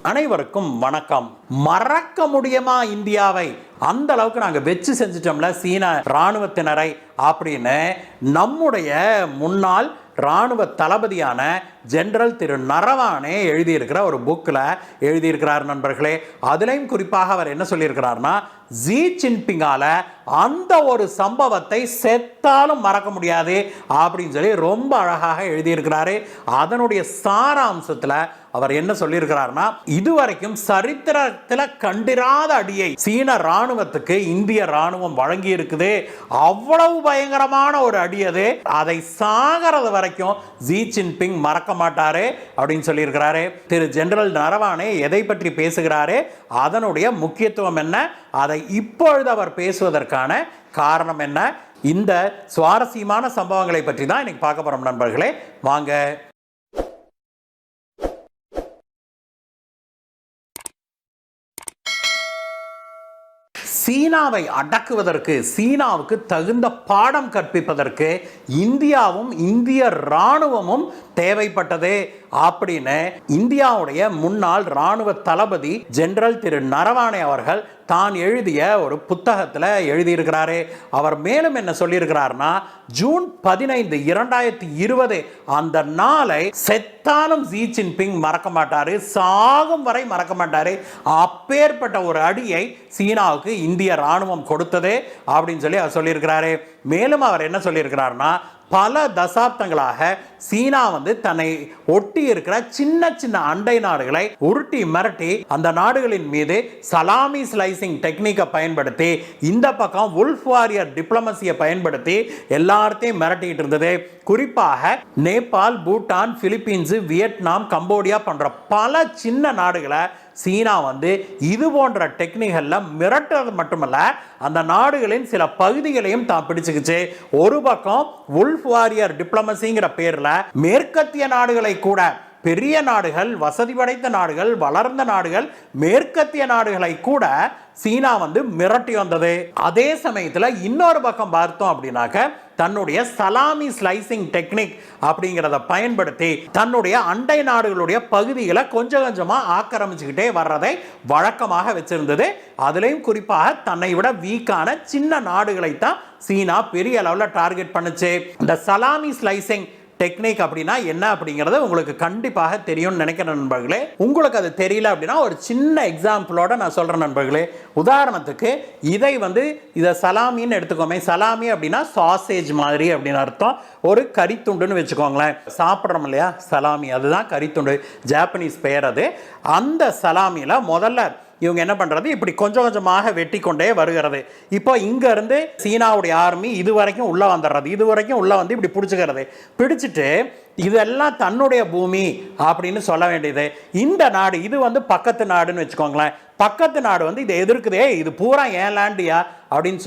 அனைவருக்கும் வணக்கம். மறக்க முடியுமா இந்தியாவை? அந்த அளவுக்கு நாங்கள் வச்சு செஞ்சிட்டோம்ல சீன இராணுவத்தினரை அப்படின்னு நம்முடைய முன்னாள் இராணுவ தளபதியான ஜெனரல் திரு நரவானே எழுதியிருக்கிற ஒரு புக்கில் எழுதியிருக்கிறார் நண்பர்களே. அதுலேயும் குறிப்பாக அவர் என்ன சொல்லியிருக்கிறார்னா, ஜி ஜின்பிங்கால அந்த ஒரு சம்பவத்தை செத்தாலும் மறக்க முடியாது அப்படின்னு சொல்லி ரொம்ப அழகாக எழுதியிருக்கிறாரு. அதனுடைய சாராம்சத்தில் அவர் என்ன சொல்லியிருக்கிறார்னா, இதுவரைக்கும் சரித்திரத்தில் கண்டிராத அடியை சீன இராணுவத்துக்கு இந்திய இராணுவம் வழங்கி இருக்குது. அவ்வளவு பயங்கரமான ஒரு அடி அது. அதை சாகிறது வரைக்கும் ஜி ஜின்பிங் மறக்க மாட்டாரு அப்படின்னு சொல்லியிருக்கிறாரு. திரு ஜெனரல் நரவானே எதை பற்றி பேசுகிறாரு, அதனுடைய முக்கியத்துவம் என்ன, அதை இப்பொழுது அவர் பேசுவதற்கான காரணம் என்ன, இந்த சுவாரஸ்யமான சம்பவங்களை பற்றி தான் இன்னைக்கு பார்க்க போறோம் நண்பர்களே. வாங்க. சீனாவை அடக்குவதற்கு, சீனாவுக்கு தகுந்த பாடம் கற்பிப்பதற்கு இந்தியாவும் இந்திய இராணுவமும் தேவைப்பட்டது அப்படின்னு இந்தியாவுடைய முன்னாள் இராணுவ தளபதி ஜெனரல் திரு நரவானே அவர்கள் தான் எழுதிய ஒரு புத்தகத்தில் எழுதியிருக்கிறாரு. அவர் மேலும் என்ன சொல்லியிருக்கிறார்னா, ஜூன் 15, 2020 அந்த நாளை செத்தாலும் ஜி ஜின்பிங் மறக்க மாட்டாரு, சாகும் வரை மறக்க மாட்டாரு. அப்பேற்பட்ட ஒரு அடியை சீனாவுக்கு இந்திய இராணுவம் கொடுத்தது அப்படின்னு சொல்லி அவர் சொல்லியிருக்கிறாரு. மேலும் அவர் என்ன சொல்லியிருக்கிறார்னா, பல தசாப்தங்களாக சீனா தன்னை ஒட்டி இருக்கிற சின்ன சின்ன அண்டை நாடுகளை உருட்டி மிரட்டி அந்த நாடுகளின் மீது சலாமி ஸ்லைசிங் டெக்னிக்கை பயன்படுத்தி, இந்த பக்கம் உல்ஃப் வாரியர் டிப்ளமசியை பயன்படுத்தி எல்லாத்தையும் மிரட்டிட்டு இருந்தது. குறிப்பாக Nepal, Bhutan, Philippines, Vietnam, Cambodia போன்ற பல சின்ன நாடுகளை சீனா இது போன்ற டெக்னிக்கல்ல மிரட்டுறது மட்டுமல்ல, அந்த நாடுகளின் சில பகுதிகளையும் தான் பிடிச்சுக்கிச்சு. ஒரு பக்கம் உல்ஃப் வாரியர் டிப்ளமசிங்கிற பேர்ல மேற்கத்திய நாடுகளை கூட, பெரிய நாடுகள், வசதி படைத்த நாடுகள், வளர்ந்த நாடுகள், மேற்கத்திய நாடுகளை கூட சீனா மிரட்டி வந்தது. அதே சமயத்தில் இன்னொரு பக்கம் பார்த்தோம் அப்படின்னாக்க, தன்னுடைய சலாமி ஸ்லைசிங் டெக்னிக் அப்படிங்கிறத பயன்படுத்தி தன்னுடைய அண்டை நாடுகளுடைய பகுதிகளை கொஞ்சம் கொஞ்சமா ஆக்கிரமிச்சுக்கிட்டே வர்றதை வழக்கமாக வச்சிருந்தது. அதுலேயும் குறிப்பாக தன்னை விட வீக்கான சின்ன நாடுகளை தான் சீனா பெரிய அளவில் டார்கெட் பண்ணுச்சு. இந்த சலாமி ஸ்லைசிங் டெக்னிக் அப்படின்னா என்ன அப்படிங்கிறது உங்களுக்கு கண்டிப்பாக தெரியும்னு நினைக்கிறேன் நண்பர்களே. உங்களுக்கு அது தெரியல அப்படின்னா ஒரு சின்ன எக்ஸாம்பிளோட நான் சொல்றேன் நண்பர்களே. உதாரணத்துக்கு இதை சலாமின்னு எடுத்துக்கோமே. சலாமி அப்படின்னா சாசேஜ் மாதிரி அப்படின்னு அர்த்தம். ஒரு கறித்துண்டுன்னு வச்சுக்கோங்களேன். சாப்பிட்றோம் இல்லையா சலாமி, அதுதான் கறித்துண்டு, ஜாப்பனீஸ் பெயர் அது. அந்த சலாமியில் முதல்ல இவங்க என்ன பண்றது, இப்படி கொஞ்சம் கொஞ்சமாக வெட்டி கொண்டே வருகிறது. இப்போ இங்க இருந்து சீனாவுடைய ஆர்மி இதுவரைக்கும் உள்ள வந்துடுறது, இதுவரைக்கும் உள்ள இப்படி பிடிச்சுக்கிறது. பிடிச்சிட்டு இதெல்லாம் தன்னுடைய பூமி அப்படின்னு சொல்ல வேண்டியது. இந்த நாடு இது பக்கத்து நாடுன்னு வச்சுக்கோங்களேன். பக்கத்து நாடு இதை எதிர்க்குதே, இது பூரா ஏன் லேண்டியா அப்படின்னு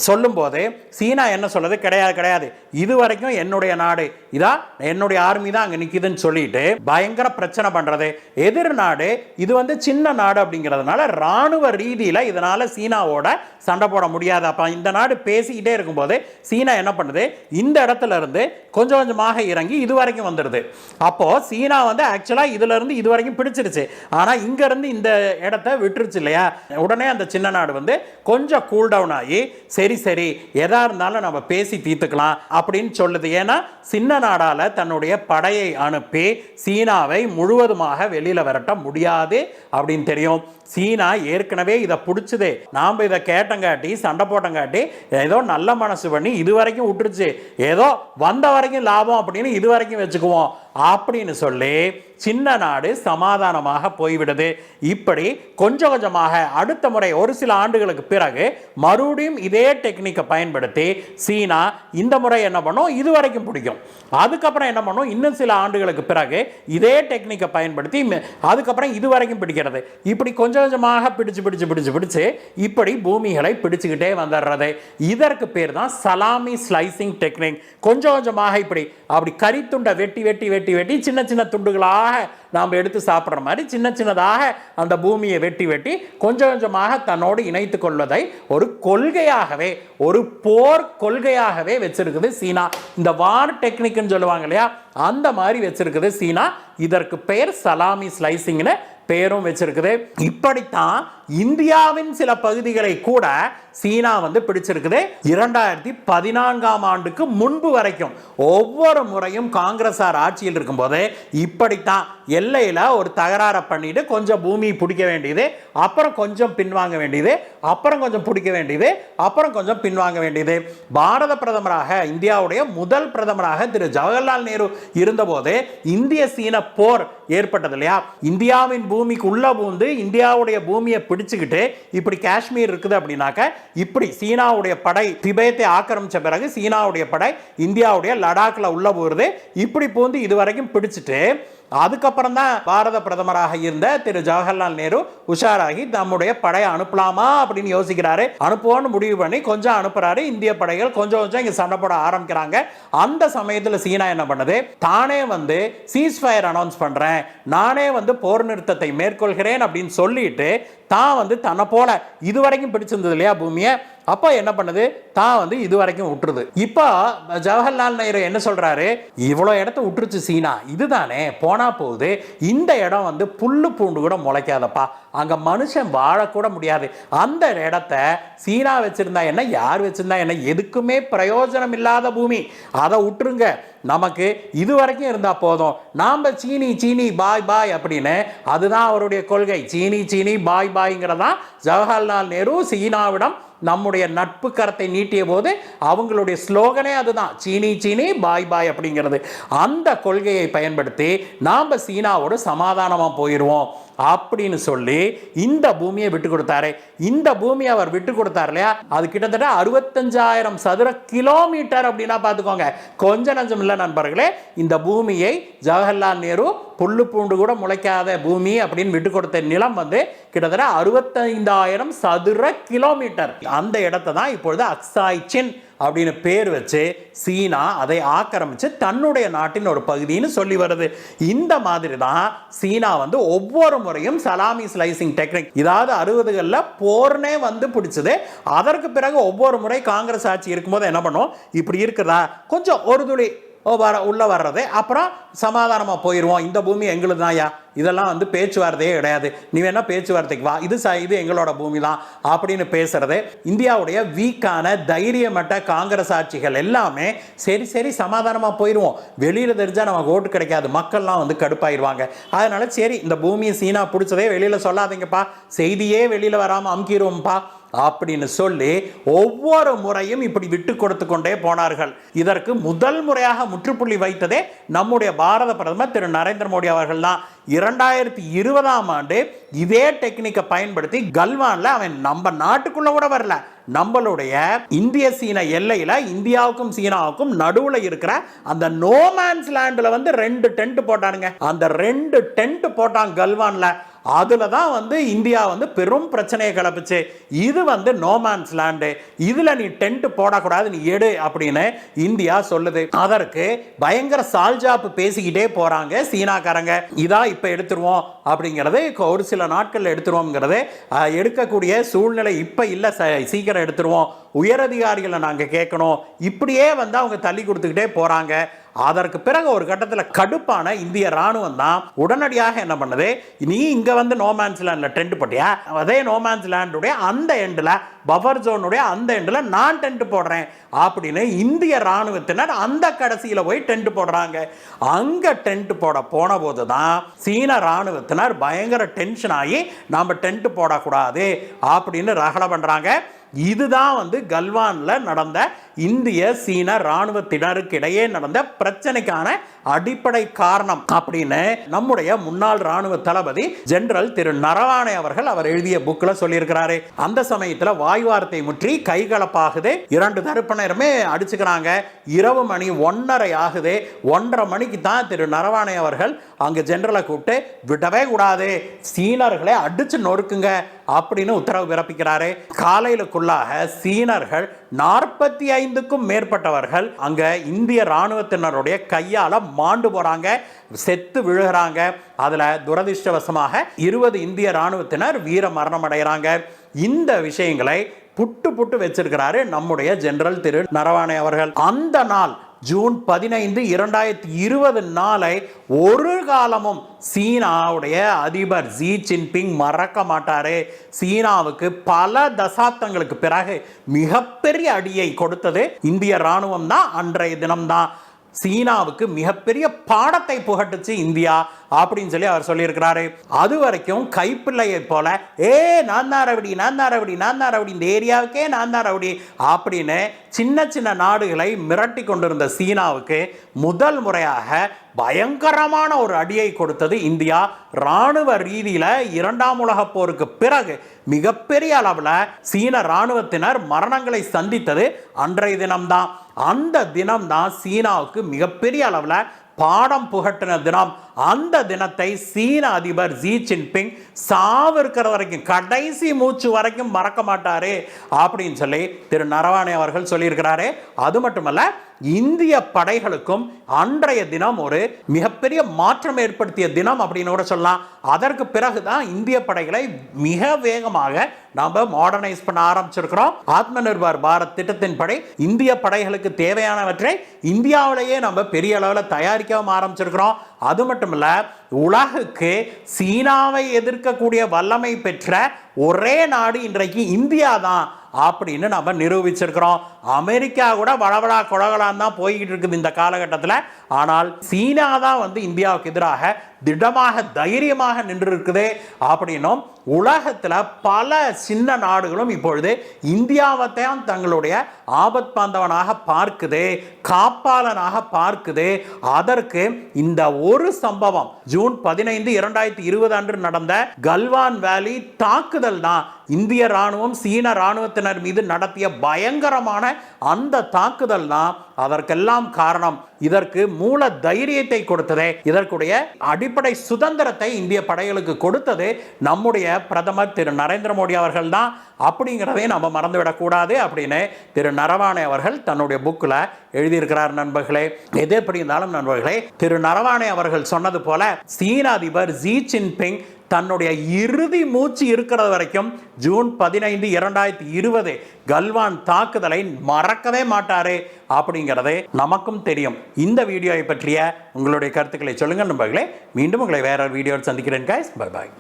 சொல்லும் போது சீனா என்ன சொல்றது, கிடையாது கிடையாது, இது வரைக்கும் என்னுடைய நாடு, இதான் என்னுடைய ஆர்மி தான் அங்க நிக்குதுன்னு சொல்லிட்டு பயங்கர பிரச்சனை பண்றது. எதிர் நாடு இது சின்ன நாடு அப்படிங்கிறதுனால ராணுவ ரீதியில இதனால சீனாவோட சண்டை போட முடியாது. அப்ப இந்த நாடு பேசிக்கிட்டே இருக்கும்போது சீனா என்ன பண்ணுது, இந்த இடத்துல இருந்து கொஞ்சம் கொஞ்சமாக இறங்கி இது வரைக்கும் வந்துடுது. அப்போ சீனா ஆக்சுவலா இதுல இருந்து இது வரைக்கும் பிடிச்சிருச்சு, ஆனா இங்க இருந்து இந்த இடத்தை விட்டுருச்சு இல்லையா. உடனே அந்த சின்ன நாடு கொஞ்சம் கூல் டவுன் ஆகி, சரி சரி எதா இருந்தாலும் நம்ம பேசி தீர்த்துக்கலாம் அப்படின்னு சொல்லுது. ஏன்னா சின்ன நாடால தன்னுடைய படையை அனுப்பி சீனாவை முழுவதுமாக வெளியில விரட்ட முடியாது அப்படின்னு தெரியும். சீனா ஏற்கனவே இதை பிடிச்சதே, நாம் இதை கேட்டங்காட்டி சண்டை போட்டங்காட்டி ஏதோ நல்ல மனசு பண்ணி இது வரைக்கும் விட்டுருச்சு, ஏதோ வந்த வரைக்கும் லாபம் அப்படின்னு இது வரைக்கும் வச்சுக்குவோம் அப்படின்னு சொல்லி சின்ன நாடு சமாதானமாக போய்விடுது. இப்படி கொஞ்சம் கொஞ்சமாக அடுத்த முறை ஒரு சில ஆண்டுகளுக்கு பிறகு மறுபடியும் இதே டெக்னிக்கை பயன்படுத்தி சீனா இந்த முறை என்ன பண்ணும், இது வரைக்கும் பிடிக்கும். அதுக்கப்புறம் என்ன பண்ணும், இன்னும் சில ஆண்டுகளுக்கு பிறகு இதே டெக்னிக்கை பயன்படுத்தி அதுக்கப்புறம் இது வரைக்கும் பிடிக்கிறது. இப்படி கொஞ்சம் கொஞ்சமாக பிடிச்சு இப்படி பூமிகளை பிடிச்சுக்கிட்டே வந்துடுறது. இதற்கு பேர் தான் சலாமி ஸ்லைசிங் டெக்னிக். கொஞ்சம் கொஞ்சமாக இப்படி அப்படி கறித்துண்டை வெட்டி வெட்டி வெட்டி வெட்டி சின்ன சின்ன துண்டுகளாக நாம் எடுத்து சாப்பிட்ற மாதிரி சின்ன சின்னதாக அந்த பூமியை வெட்டி வெட்டி கொஞ்சம் கொஞ்சமாக தன்னோடு இணைத்துக் கொள்வதை ஒரு கொள்கையாகவே, ஒரு போர் கொள்கையாகவே வச்சிருக்குது சீனா. இந்த வார் டெக்னிக்னு சொல்லுவாங்க இல்லையா, அந்த மாதிரி வச்சிருக்குது சீனா. இதற்கு பெயர் சலாமி ஸ்லைசிங்னு பேரும் வச்சிருக்குது. இப்படித்தான் இந்தியாவின் சில பகுதிகளை கூட சீனா வந்து பிடிச்சிருக்குது. 2014ஆம் ஆண்டுக்கு முன்பு வரைக்கும் ஒவ்வொரு முறையும் காங்கிரஸார் ஆட்சியில் இருக்கும்போது இப்படித்தான் எல்லையில் ஒரு தகராறு பண்ணிட்டு கொஞ்சம் பூமி பிடிக்க வேண்டியது, அப்புறம் கொஞ்சம் பின்வாங்க வேண்டியது, அப்புறம் கொஞ்சம் பிடிக்க வேண்டியது, அப்புறம் கொஞ்சம் பின்வாங்க வேண்டியது. பாரத பிரதமராக, இந்தியாவுடைய முதல் பிரதமராக திரு ஜவஹர்லால் நேரு இருந்தபோது இந்திய சீன போர் ஏற்பட்டது இல்லையா? இந்தியாவின் பூமிக்கு உள்ள பூந்து இந்தியாவுடைய பூமியை பிடிச்சுக்கிட்டு இப்படி காஷ்மீர் இருக்குது அப்படின்னாக்க, இப்படி சீனாவுடைய படை திபேத்தை ஆக்கிரமிச்ச பிறகு சீனாவுடைய படை இந்தியாவுடைய லடாக்ல உள்ள போகிறது, இப்படி பூந்து இதுவரைக்கும் பிடிச்சிட்டு அதுக்கப்புறம் தான் பாரத பிரதமராக இருந்த திரு ஜவஹர்லால் நேரு உஷாராகி நம்முடைய படையை அனுப்பலாமா அப்படின்னு யோசிக்கிறாரு. அனுப்புவோன்னு முடிவு பண்ணி கொஞ்சம் அனுப்புறாரு. இந்திய படைகள் கொஞ்சம் கொஞ்சம் இங்க சண்டை போட ஆரம்பிக்கிறாங்க. அந்த சமயத்தில் சீனா என்ன பண்ணுது, தானே வந்து சீஸ்ஃபயர் அனௌன்ஸ் பண்றேன், நானே வந்து போர் நிறுத்தத்தை மேற்கொள்கிறேன் அப்படின்னு சொல்லிட்டு தான் வந்து தன்னை போல இதுவரைக்கும் பிடிச்சிருந்தது இல்லையா பூமியை, அப்போ என்ன பண்ணுது, தான் வந்து இதுவரைக்கும் விட்டுருது. இப்போ ஜவஹர்லால் நேரு என்ன சொல்றாரு, இவ்வளோ இடத்த விட்டுருச்சு சீனா, இதுதானே போனா போகுது, இந்த இடம் வந்து புல்லு பூண்டு கூட முளைக்காதப்பா, அங்க மனுஷன் வாழக்கூட முடியாது, அந்த இடத்த சீனா வச்சிருந்தா என்ன, யார் வச்சிருந்தா என்ன, எதுக்குமே பிரயோஜனம் இல்லாத பூமி, அதை விட்டுருங்க, நமக்கு இதுவரைக்கும் இருந்தா போதும், நாம சீனி சீனி பாய் பாய் அப்படின்னு, அதுதான் அவருடைய கொள்கை, சீனி சீனி பாய் பாய்ங்கிறதா ஜவஹர்லால் நேரு சீனாவிடம் நம்முடைய நட்பு கரத்தை நீட்டிய போது அவங்களுடைய ஸ்லோகனே அதுதான், சீனி சீனி பாய் பாய் அப்படிங்கிறது. அந்த கொள்கையை பயன்படுத்தி நாம சீனாவோடு சமாதானமா போயிடுவோம் அப்படின்னு சொல்லி இந்த பூமியை விட்டு கொடுத்தாரு. இந்த பூமியை அவர் விட்டு கொடுத்தார் இல்லையா, அது கிட்டத்தட்ட 65,000 சதுர கிலோமீட்டர் அப்படின்னா பார்த்துக்கோங்க, கொஞ்ச நஞ்சம் இல்லை நண்பர்களே. இந்த பூமியை ஜவஹர்லால் நேரு புல்லு பூண்டு கூட முளைக்காத பூமி அப்படின்னு விட்டு கொடுத்த நிலம் வந்து கிட்டத்தட்ட 65,000 சதுர கிலோமீட்டர். அந்த இடத்தை தான் இப்பொழுது அக்சாய் சின் அப்படின்னு பேர் வச்சு சீனா அதை ஆக்கிரமிச்சு தன்னுடைய நாட்டின் ஒரு பகுதின்னு சொல்லி வருது. இந்த மாதிரி தான் சீனா வந்து ஒவ்வொரு முறையும் சலாமி ஸ்லைசிங் டெக்னிக், இதாவது 60களில் போர்னே வந்து பிடிச்சது. அதற்கு பிறகு ஒவ்வொரு முறை காங்கிரஸ் ஆட்சி இருக்கும்போது என்ன பண்ணும், இப்படி இருக்குதா கொஞ்சம் ஒரு துளி உள்ள வர்றது, அப்புறம் சமாதானமா போயிடுவோம், இந்த பூமி எங்களுக்கு தான்யா, இதெல்லாம் வந்து பேச்சுவார்த்தையே கிடையாது, நீ வேணா பேச்சுவார்த்தைக்கு வா, இது எங்களோட பூமி தான் அப்படின்னு பேசுறது. இந்தியாவுடைய வீக்கான தைரியமற்ற காங்கிரஸ் ஆட்சிகள் எல்லாமே சரி சரி சமாதானமா போயிடுவோம், வெளியில தெரிஞ்சா நமக்கு ஓட்டு கிடைக்காது, மக்கள்லாம் வந்து கடுப்பாயிருவாங்க, அதனால சரி இந்த பூமியை சீனா பிடிச்சதே வெளியில சொல்லாதீங்கப்பா, செய்தியே வெளியில வராம அமுக்கிடுவோம்ப்பா அப்படின்னு சொல்லி ஒவ்வொரு முறையும் இப்படி விட்டு கொடுத்து கொண்டே போனார்கள். இதற்கு முதல் முறையாக முற்றுப்புள்ளி வைத்ததே நம்முடைய பாரத பிரதமர் திரு நரேந்திர மோடி அவர்கள் தான். 2020ஆம் ஆண்டு இதே டெக்னிக்கை பயன்படுத்தி கல்வான்ல அவன் நம்ம நாட்டுக்குள்ள கூட வரல, நம்மளுடைய இந்திய சீன எல்லையில இந்தியாவுக்கும் சீனாவுக்கும் நடுவுல இருக்கிற அந்த நோமேன்ஸ் லேண்ட்ல வந்து 2 டென்ட் போட்டானுங்க. அந்த 2 டென்ட் போட்டான் கல்வான்ல. அதுல தான் வந்து இந்தியா வந்து பெரும் பிரச்சனையை கிளப்பிச்சு. இது வந்து நோமேன்ஸ் லேண்டு, இதுல நீ டென்ட் போடக்கூடாது, நீ எடு அப்படின்னு இந்தியா சொல்லுது. அதற்கு பயங்கர சால்ஜாப்பு பேசிக்கிட்டே போறாங்க சீனாக்காரங்க. இதா இப்ப எடுத்துருவோம் அப்படிங்கிறது, ஒரு சில நாட்கள் எடுத்துருவோம்ங்கிறது, எடுக்கக்கூடிய சூழ்நிலை இப்ப இல்ல, சீக்கிரம் எடுத்துருவோம், உயரதிகாரிகளை நாங்க கேட்கணும், இப்படியே வந்து அவங்க தள்ளி கொடுத்துக்கிட்டே போறாங்க. அதற்கு பிறகு ஒரு கட்டத்தில் கடுப்பான இந்திய ராணுவம் தான் உடனடியாக என்ன பண்ணுது, நீ இங்க வந்து நோமேன்ஸ் லேண்ட்ல டென்ட் போட்டியா, அதே நோமேன்ஸ் லேண்டுடைய அந்த எண்டில் பஃபர் ஜோனுடைய அந்த எண்டில் நான் டென்ட் போடுறேன் அப்படின்னு இந்திய ராணுவத்தினர் அந்த கடைசியில் போய் டென்ட் போடுறாங்க. அங்க டென்ட் போட போன போது தான் சீன ராணுவத்தினர் பயங்கர டென்ஷன் ஆகி நாம டென்ட் போடக்கூடாது அப்படின்னு ரகலை பண்றாங்க. இதுதான் வந்து கல்வான்ல நடந்த இந்திய சீன ராணுவத்தினருக்கு இடையே நடந்த பிரச்சனைக்கான அடிப்படை காரணம் அப்படின்னு நம்முடைய முன்னாள் ராணுவ தளபதி ஜெனரல் திரு நரவானே அவர்கள் அவர் எழுதிய புக்ல சொல்லியிருக்கிறாரு. அந்த சமயத்துல வாய்வார்த்தை முற்றி கைகலப்பாகுது, 2 தரப்பினருமே அடிச்சுக்கிறாங்க. இரவு மணி 1:30 ஆகுது. 1:30 மணிக்கு தான் திரு நரவானே அவர்கள் அங்க ஜெனரலை கூப்பிட்டு விடவே கூடாது, சீனர்களை அடிச்சு நொறுக்குங்க அப்படின்னு உத்தரவு பிறப்பிக்கிறாரு. காலையிலுக்குள்ளாக சீனர்கள் 45க்கும் மேற்பட்டவர்கள் அங்க இந்திய ராணுவத்தினருடைய கையால மாண்டு போறாங்க, செத்து விழுகிறாங்க. அதுல துரதிர்ஷ்டவசமாக 20 இந்திய ராணுவத்தினர் வீர மரணம் அடைகிறாங்க. இந்த விஷயங்களை புட்டு புட்டு வச்சிருக்கிறாரு நம்முடைய ஜெனரல் திரு நரவானே அவர்கள். அந்த நாள் ஜூன் 15, 2020 நாளை ஒரு காலமும் சீனாவுடைய அதிபர் ஜி ஜின்பிங் மறக்க மாட்டாரு. சீனாவுக்கு பல தசாப்தங்களுக்கு பிறகு மிகப்பெரிய அடியை கொடுத்தது இந்திய ராணுவம் தான். அன்றைய தினம்தான் சீனாவுக்கு மிகப்பெரிய பாடத்தை புகட்டுச்சு இந்தியா அப்படின்னு சொல்லி அவர் சொல்லியிருக்கிறாரு. அது வரைக்கும் கைப்பிள்ளையை போல நான் தான் ரவுடி, நான் தான் ரவுடி, நான் தான் ரவுடி, இந்த ஏரியாவுக்கே நான் தான் ரவுடி அப்படின்னு சின்ன சின்ன நாடுகளை மிரட்டி கொண்டிருந்த சீனாவுக்கு முதல் முறையாக பயங்கரமான ஒரு அடியை கொடுத்தது இந்தியா. ராணுவ ரீதியில 2ஆம் உலகப் போருக்கு பிறகு மிகப்பெரிய அளவில் சீன ராணுவத்தினர் மரணங்களை சந்தித்தது அன்றைய தினம்தான். அந்த தினம்தான் சீனாவுக்கு மிகப்பெரிய அளவில் பாடம் புகட்டின தினம். அந்த தினத்தை சீன அதிபர் ஜி ஜின்பிங் சாவு இருக்கிற வரைக்கும், கடைசி மூச்சு வரைக்கும் மறக்க மாட்டாரு அப்படின்னு சொல்லி திரு நரவானே அவர்கள் சொல்லியிருக்கிறாரு. அது மட்டுமல்ல, இந்திய படைகளுக்கும் அன்றைய தினம் ஒரு மிகப்பெரிய மாற்றம் ஏற்படுத்திய தினம் அப்படின்னு கூட சொல்லலாம். அதற்கு பிறகுதான் இந்திய படைகளை மிக வேகமாக நாம மாடர்னைஸ் பண்ண ஆரம்பிச்சிருக்கிறோம். ஆத்ம நிர்பார் பாரத் திட்டத்தின்படி இந்திய படைகளுக்கு தேவையானவற்றை இந்தியாவிலேயே நம்ம பெரிய அளவில் தயாரிக்கவும் ஆரம்பிச்சிருக்கிறோம். அது மட்டுமல்ல, உலகுக்கு சீனாவை எதிர்க்கக்கூடிய வல்லமை பெற்ற ஒரே நாடு இன்றைக்கு இந்தியா தான் அப்படின்னு நம்ம நிரூபிச்சிருக்கிறோம். அமெரிக்கா கூட வளவளா கொலகலான் தான் போய்கிட்டு இருக்குது இந்த காலகட்டத்தில். ஆனால் சீனா தான் இந்தியாவுக்கு எதிராக திடமாக தைரியமாக நின்று இருக்குது அப்படின்னும் உலகத்தில் பல சின்ன நாடுகளும் இப்பொழுது இந்தியாவை தான் தங்களுடைய ஆபத் பாந்தவனாக பார்க்குது, காப்பாளனாக பார்க்குது. அதற்கு இந்த ஒரு சம்பவம் ஜூன் 15, 2020 அன்று நடந்த கல்வான் வேலி தாக்குதல் தான். இந்திய ராணுவம் சீன ராணுவத்தினர் மீது நடத்திய பயங்கரமான அந்த தாக்குதல் தான் அதற்கெல்லாம் காரணம். இதற்கு மூல தைரியத்தை கொடுத்ததே, இதற்குடைய அடிப்படை சுதந்திரத்தை இந்திய படைகளுக்கு கொடுத்தது நம்முடைய பிரதமர் திரு நரேந்திர மோடி அவர்கள் தான் அப்படிங்கிறதை நம்ம மறந்துவிடக்கூடாது அப்படின்னு திரு நரவானே அவர்கள் தன்னுடைய புக்கில் எழுதியிருக்கிறார். நண்பர்களே, எது எப்படி இருந்தாலும் நண்பர்களே, திரு நரவானே அவர்கள் சொன்னது போல சீன அதிபர் ஜி ஜின்பிங் தன்னுடைய இறுதி மூச்சு இருக்கிறது வரைக்கும் ஜூன் 15, 2020 கல்வான் தாக்குதலை மறக்கவே மாட்டாரு அப்படிங்கிறது நமக்கும் தெரியும். இந்த வீடியோவை பற்றிய உங்களுடைய கருத்துக்களை சொல்லுங்கள் நண்பர்களே. மீண்டும் உங்களை வேற வீடியோவில் சந்திக்கிறேன். Bye bye.